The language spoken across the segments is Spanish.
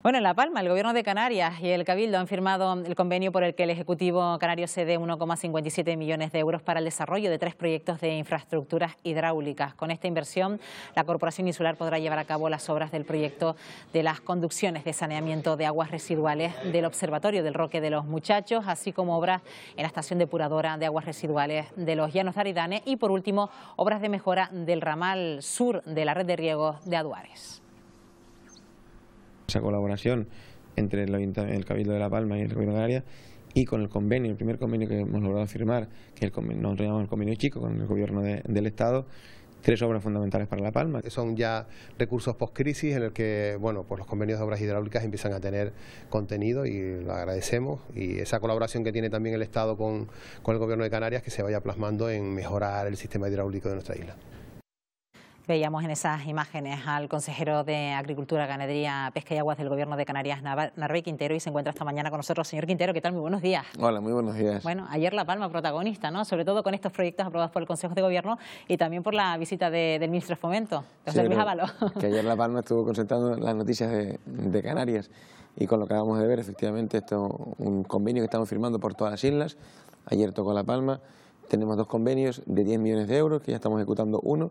Bueno, en La Palma, el Gobierno de Canarias y el Cabildo han firmado el convenio por el que el Ejecutivo canario cede 1,57 millones de euros para el desarrollo de 3 proyectos de infraestructuras hidráulicas. Con esta inversión, la Corporación Insular podrá llevar a cabo las obras del proyecto de las conducciones de saneamiento de aguas residuales del Observatorio del Roque de los Muchachos, así como obras en la estación depuradora de aguas residuales de los Llanos de Aridane y, por último, obras de mejora del ramal sur de la red de riegos de Aduares. Esa colaboración entre el Cabildo de La Palma y el Gobierno de Canarias y con el convenio, el primer convenio que hemos logrado firmar, que es nosotros llamamos el convenio chico con el Gobierno del Estado, 3 obras fundamentales para La Palma. Son ya recursos post-crisis en el que pues los convenios de obras hidráulicas empiezan a tener contenido y lo agradecemos, y esa colaboración que tiene también el Estado con el Gobierno de Canarias, que se vaya plasmando en mejorar el sistema hidráulico de nuestra isla. Veíamos en esas imágenes al consejero de Agricultura, Ganadería, Pesca y Aguas del Gobierno de Canarias, Narvé Quintero, y se encuentra esta mañana con nosotros. Señor Quintero, ¿qué tal? Muy buenos días. Hola, muy buenos días. Bueno, ayer La Palma protagonista, ¿no? Sobre todo con estos proyectos aprobados por el Consejo de Gobierno y también por la visita del ministro de Fomento, José Luis Ábalos. Que ayer La Palma estuvo concentrando las noticias de Canarias, y con lo que acabamos de ver, efectivamente, esto es un convenio que estamos firmando por todas las islas. Ayer tocó La Palma, tenemos 2 convenios de 10 millones de euros, que ya estamos ejecutando uno,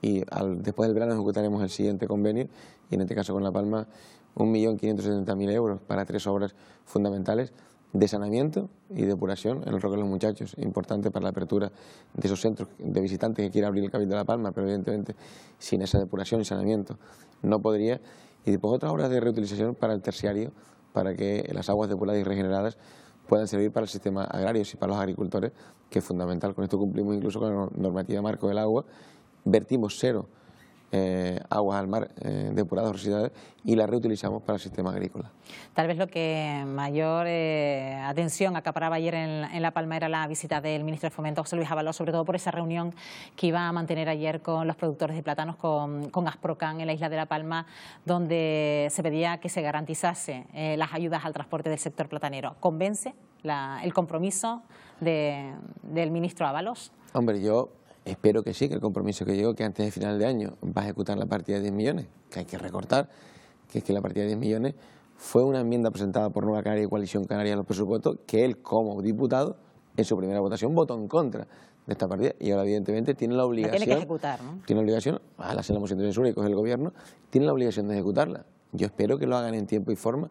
y después del verano ejecutaremos el siguiente convenio, y en este caso con La Palma 1.570.000 euros para 3 obras fundamentales de saneamiento y depuración en el Roque de los Muchachos, importante para la apertura de esos centros de visitantes que quiere abrir el Cabildo de La Palma, pero evidentemente sin esa depuración y saneamiento no podría. Y después otras obras de reutilización para el terciario, para que las aguas depuradas y regeneradas puedan servir para el sistema agrario y para los agricultores, que es fundamental. Con esto cumplimos incluso con la normativa marco del agua. Vertimos 0 aguas al mar depuradas o residuales y las reutilizamos para el sistema agrícola. Tal vez lo que mayor atención acaparaba ayer en La Palma era la visita del ministro de Fomento, José Luis Ábalos, sobre todo por esa reunión que iba a mantener ayer con los productores de plátanos, con Asprocan en la isla de La Palma, donde se pedía que se garantizase las ayudas al transporte del sector platanero. ¿Convence el compromiso del ministro Ábalos? Hombre, yo espero que sí, que el compromiso que llegó, que antes de final de año va a ejecutar la partida de 10 millones, que hay que recortar, que es que la partida de 10 millones fue una enmienda presentada por Nueva Canaria y Coalición Canaria en los presupuestos, que él, como diputado, en su primera votación votó en contra de esta partida, y ahora evidentemente tiene la obligación, tiene que ejecutar, ¿no? Tiene la obligación, ojalá hacer la moción de censura y coger el gobierno, tiene la obligación de ejecutarla. Yo espero que lo hagan en tiempo y forma,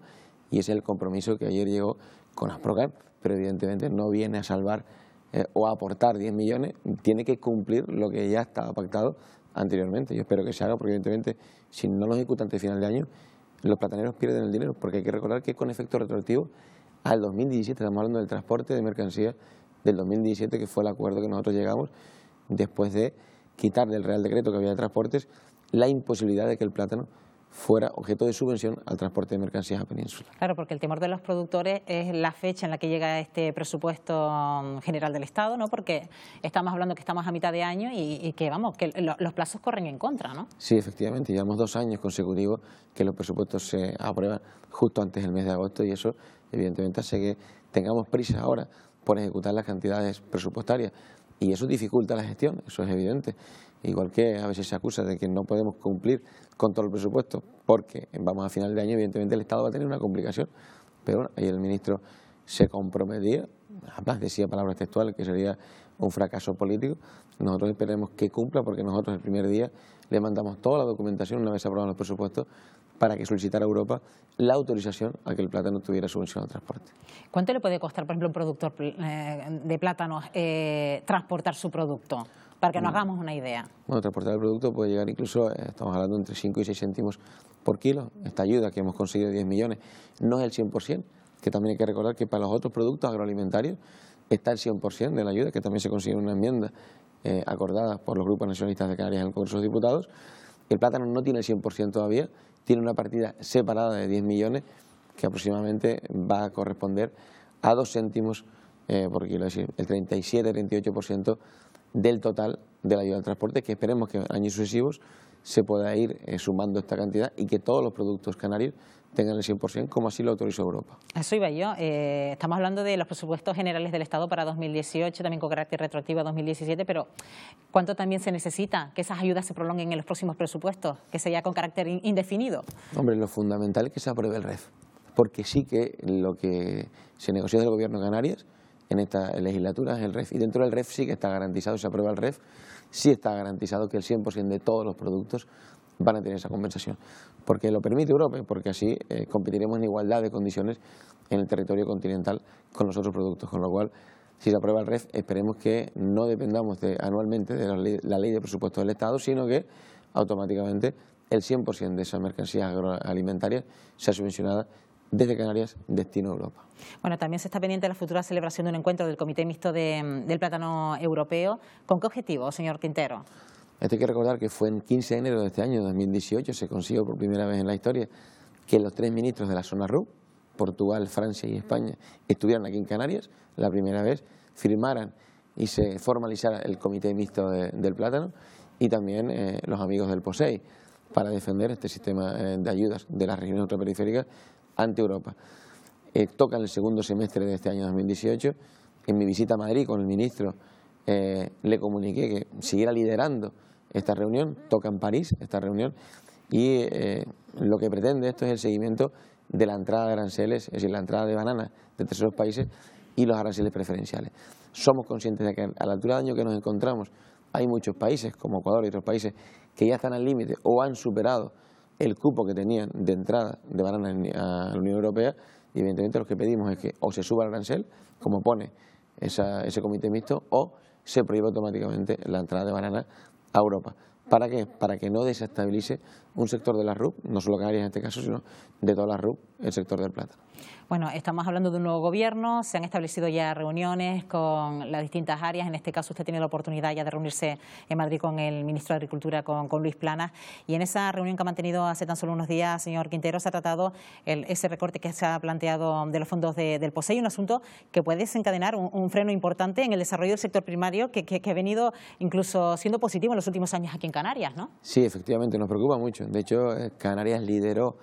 y ese es el compromiso que ayer llegó con Asprocan, pero evidentemente no viene a salvar o a aportar 10 millones, tiene que cumplir lo que ya estaba pactado anteriormente. Yo espero que se haga, porque evidentemente si no lo ejecutan antes de final de año, los plataneros pierden el dinero, porque hay que recordar que con efecto retroactivo al 2017, estamos hablando del transporte de mercancías del 2017, que fue el acuerdo que nosotros llegamos después de quitar del Real Decreto que había de transportes la imposibilidad de que el plátano fuera objeto de subvención al transporte de mercancías a península. Claro, porque el temor de los productores es la fecha en la que llega este presupuesto general del Estado, ¿no? Porque estamos hablando que estamos a mitad de año y que, vamos, que los plazos corren en contra, ¿no? Sí, efectivamente, llevamos 2 años consecutivos que los presupuestos se aprueban justo antes del mes de agosto, y eso evidentemente hace que tengamos prisa ahora por ejecutar las cantidades presupuestarias, y eso dificulta la gestión, eso es evidente. Igual que a veces se acusa de que no podemos cumplir con todo el presupuesto porque vamos a final de año, evidentemente el Estado va a tener una complicación. Pero bueno, ahí el ministro se comprometía, además decía palabras textuales, que sería un fracaso político. Nosotros esperemos que cumpla, porque nosotros el primer día le mandamos toda la documentación, una vez aprobados los presupuestos, para que solicitara a Europa la autorización a que el plátano tuviera subvención al transporte. ¿Cuánto le puede costar, por ejemplo, a un productor de plátanos transportar su producto? Para que nos hagamos una idea. Bueno, transportar el producto puede llegar incluso, estamos hablando entre 5 y 6 céntimos por kilo. Esta ayuda que hemos conseguido de 10 millones no es el 100%, que también hay que recordar que para los otros productos agroalimentarios está el 100% de la ayuda, que también se consigue en una enmienda acordada por los grupos nacionalistas de Canarias en el Congreso de los Diputados. El plátano no tiene el 100% todavía, tiene una partida separada de 10 millones que aproximadamente va a corresponder a 2 céntimos por kilo, es decir, el 37-38% del total de la ayuda al transporte, que esperemos que en años sucesivos se pueda ir sumando esta cantidad y que todos los productos canarios tengan el 100%, como así lo autorizó Europa. Eso iba yo. Estamos hablando de los presupuestos generales del Estado para 2018, también con carácter retroactivo a 2017, pero ¿cuánto también se necesita que esas ayudas se prolonguen en los próximos presupuestos, que sea con carácter indefinido? Hombre, lo fundamental es que se apruebe el REF, porque sí que lo que se negoció del Gobierno de Canarias en esta legislatura es el REF, y dentro del REF sí que está garantizado, se aprueba el REF, sí está garantizado que el 100% de todos los productos van a tener esa compensación, porque lo permite Europa y porque así competiremos en igualdad de condiciones en el territorio continental con los otros productos, con lo cual, si se aprueba el REF, esperemos que no dependamos anualmente de la ley de presupuesto del Estado, sino que automáticamente el 100% de esas mercancías agroalimentarias sea subvencionada desde Canarias, destino a Europa. Bueno, también se está pendiente de la futura celebración de un encuentro del Comité Mixto del Plátano Europeo. ¿Con qué objetivo, señor Quintero? Hay que recordar que fue en 15 de enero de este año, 2018, se consiguió por primera vez en la historia que los 3 ministros de la zona RUP, Portugal, Francia y España, estuvieran aquí en Canarias, la primera vez, firmaran y se formalizara el Comité Mixto del Plátano, y también los amigos del POSEI, para defender este sistema de ayudas de las regiones ultraperiféricas ante Europa. Toca en el segundo semestre de este año 2018. En mi visita a Madrid con el ministro le comuniqué que siguiera liderando esta reunión, toca en París esta reunión, y lo que pretende esto es el seguimiento de la entrada de aranceles, es decir, la entrada de bananas de terceros países y los aranceles preferenciales. Somos conscientes de que a la altura del año que nos encontramos hay muchos países, como Ecuador y otros países, que ya están al límite o han superado el cupo que tenían de entrada de bananas a la Unión Europea, y evidentemente lo que pedimos es que o se suba el arancel, como pone ese comité mixto, o se prohíbe automáticamente la entrada de bananas a Europa. ¿Para qué? Para que no desestabilice un sector de la RUP, no solo Canarias en este caso, sino de toda la RUP, el sector del plátano. Bueno, estamos hablando de un nuevo gobierno, se han establecido ya reuniones con las distintas áreas. En este caso usted tiene la oportunidad ya de reunirse en Madrid con el ministro de Agricultura, con Luis Planas, y en esa reunión que ha mantenido hace tan solo unos días, señor Quintero, se ha tratado ese recorte que se ha planteado de los fondos del POSEI, un asunto que puede desencadenar un freno importante en el desarrollo del sector primario que ha venido incluso siendo positivo en los últimos años aquí en Canarias, ¿no? Sí, efectivamente, nos preocupa mucho. De hecho, Canarias lideró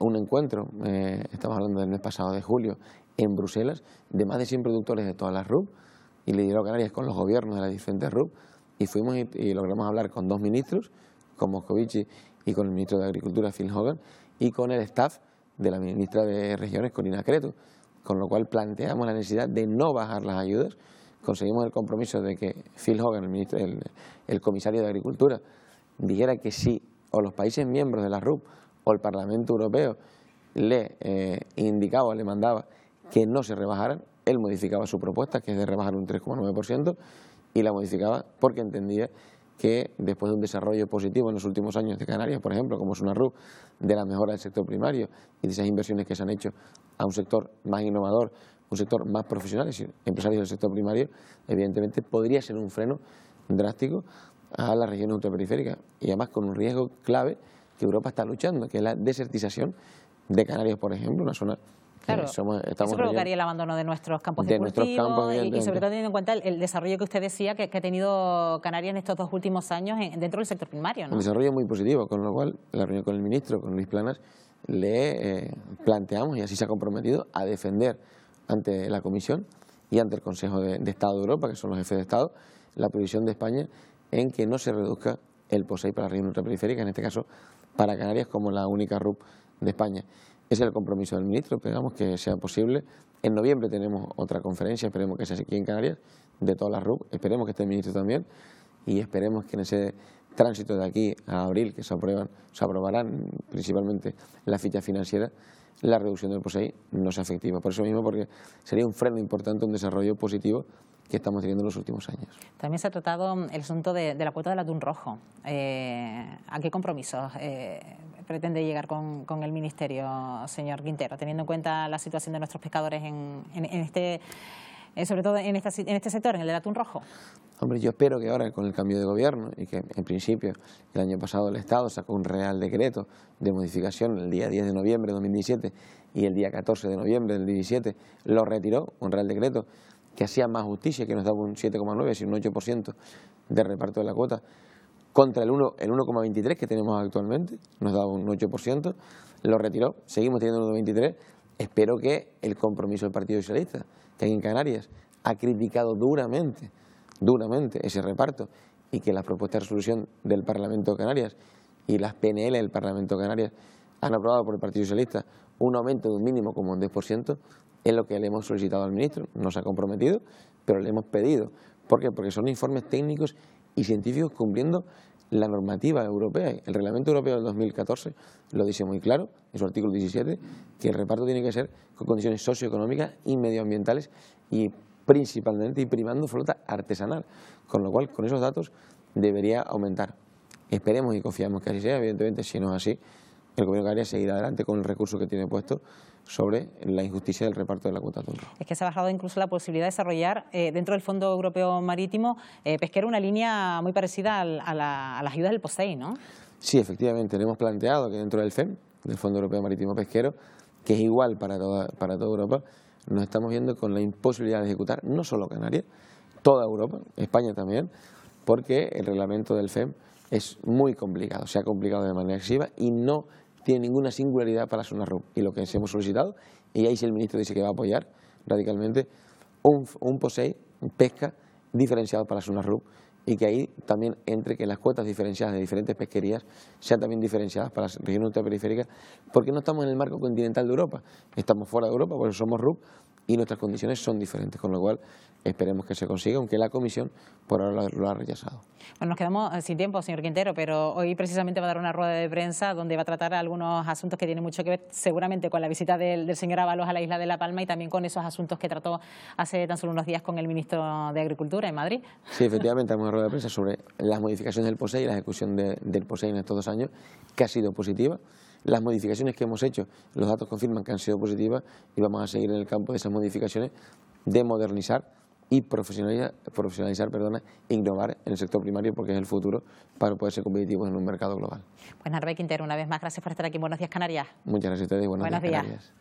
un encuentro, estamos hablando del mes pasado de julio, en Bruselas, de más de 100 productores de todas las RUP, y lideró Canarias con los gobiernos de las diferentes RUP, y fuimos y logramos hablar con 2 ministros, con Moscovici y con el ministro de Agricultura, Phil Hogan, y con el staff de la ministra de Regiones, Corina Cretu, con lo cual planteamos la necesidad de no bajar las ayudas. Conseguimos el compromiso de que Phil Hogan, el comisario de Agricultura, dijera que sí, o los países miembros de la RUP o el Parlamento Europeo le indicaba o le mandaba que no se rebajaran, él modificaba su propuesta, que es de rebajar un 3,9%, y la modificaba porque entendía que después de un desarrollo positivo en los últimos años de Canarias, por ejemplo, como es una RUP, de la mejora del sector primario y de esas inversiones que se han hecho a un sector más innovador, un sector más profesional, es decir, empresarios del sector primario, evidentemente podría ser un freno drástico a las regiones ultraperiféricas, y además con un riesgo clave que Europa está luchando, que es la desertización de Canarias, por ejemplo, una zona. Claro, eso provocaría el abandono de nuestros campos de cultivo y sobre todo teniendo en cuenta el desarrollo que usted decía que ha tenido Canarias en estos 2 últimos años dentro del sector primario, ¿no? Un desarrollo muy positivo, con lo cual la reunión con el ministro, con Luis Planas, le planteamos, y así se ha comprometido, a defender ante la Comisión y ante el Consejo de Estado de Europa, que son los jefes de Estado, la previsión de España en que no se reduzca el POSEI para la región ultraperiférica, en este caso para Canarias como la única RUP de España. Ese es el compromiso del ministro, esperamos que sea posible. En noviembre tenemos otra conferencia, esperemos que sea aquí en Canarias, de todas las RUP, esperemos que esté el ministro también, y esperemos que en ese tránsito de aquí a abril, que se aprobarán principalmente la ficha financiera, la reducción del POSEI no sea efectiva. Por eso mismo, porque sería un freno importante, un desarrollo positivo que estamos teniendo en los últimos años. También se ha tratado el asunto de la cuota del atún rojo. ¿A qué compromisos pretende llegar con el Ministerio, señor Quintero, teniendo en cuenta la situación de nuestros pescadores sobre todo en este sector, en el del atún rojo? Hombre, yo espero que ahora, con el cambio de gobierno, y que en principio el año pasado el Estado sacó un Real Decreto de modificación el día 10 de noviembre de 2017 y el día 14 de noviembre del 2017 lo retiró, un Real Decreto que hacía más justicia, que nos daba un 7,9, es decir, un 8% de reparto de la cuota contra el 1,23 que tenemos actualmente, nos da un 8%, lo retiró, seguimos teniendo un 1,23. Espero que el compromiso del Partido Socialista, que aquí en Canarias ha criticado duramente ese reparto, y que las propuestas de resolución del Parlamento de Canarias y las PNL del Parlamento de Canarias han aprobado por el Partido Socialista un aumento de un mínimo como un 10%, es lo que le hemos solicitado al ministro. No se ha comprometido, pero le hemos pedido. ¿Por qué? Porque son informes técnicos y científicos cumpliendo la normativa europea. El Reglamento Europeo del 2014 lo dice muy claro, en su artículo 17, que el reparto tiene que ser con condiciones socioeconómicas y medioambientales y principalmente y primando flota artesanal, con lo cual con esos datos debería aumentar. Esperemos y confiamos que así sea. Evidentemente, si no es así, el Gobierno de Canarias seguirá adelante con el recurso que tiene puesto sobre la injusticia del reparto de la cuota atún. Es que se ha bajado incluso la posibilidad de desarrollar dentro del Fondo Europeo Marítimo Pesquero una línea muy parecida a las ayudas del POSEI, ¿no? Sí, efectivamente, le hemos planteado que dentro del FEM, del Fondo Europeo Marítimo Pesquero, que es igual para toda Europa, nos estamos viendo con la imposibilidad de ejecutar no solo Canarias, toda Europa, España también, porque el reglamento del FEM es muy complicado, se ha complicado de manera excesiva y no tiene ninguna singularidad para la zona RUP. Y lo que hemos solicitado, y ahí sí el ministro dice que va a apoyar radicalmente, un POSEI, pesca diferenciado para la zona RUP, y que ahí también entre que las cuotas diferenciadas de diferentes pesquerías sean también diferenciadas para las regiones ultraperiféricas, porque no estamos en el marco continental de Europa, estamos fuera de Europa, por eso somos RUP, y nuestras condiciones son diferentes, con lo cual esperemos que se consiga, aunque la Comisión por ahora lo ha rechazado. Bueno, nos quedamos sin tiempo, señor Quintero, pero hoy precisamente va a dar una rueda de prensa donde va a tratar algunos asuntos que tienen mucho que ver seguramente con la visita del señor Ábalos a la isla de La Palma y también con esos asuntos que trató hace tan solo unos días con el ministro de Agricultura en Madrid. Sí, efectivamente, hay una rueda de prensa sobre las modificaciones del POSEI y la ejecución del POSEI en estos 2 años, que ha sido positiva. Las modificaciones que hemos hecho, los datos confirman que han sido positivas y vamos a seguir en el campo de esas modificaciones de modernizar y profesionalizar, e innovar en el sector primario, porque es el futuro para poder ser competitivos en un mercado global. Pues Narváez Quintero, una vez más, gracias por estar aquí en Buenos Días Canarias. Muchas gracias a ustedes y buenos días, Canarias.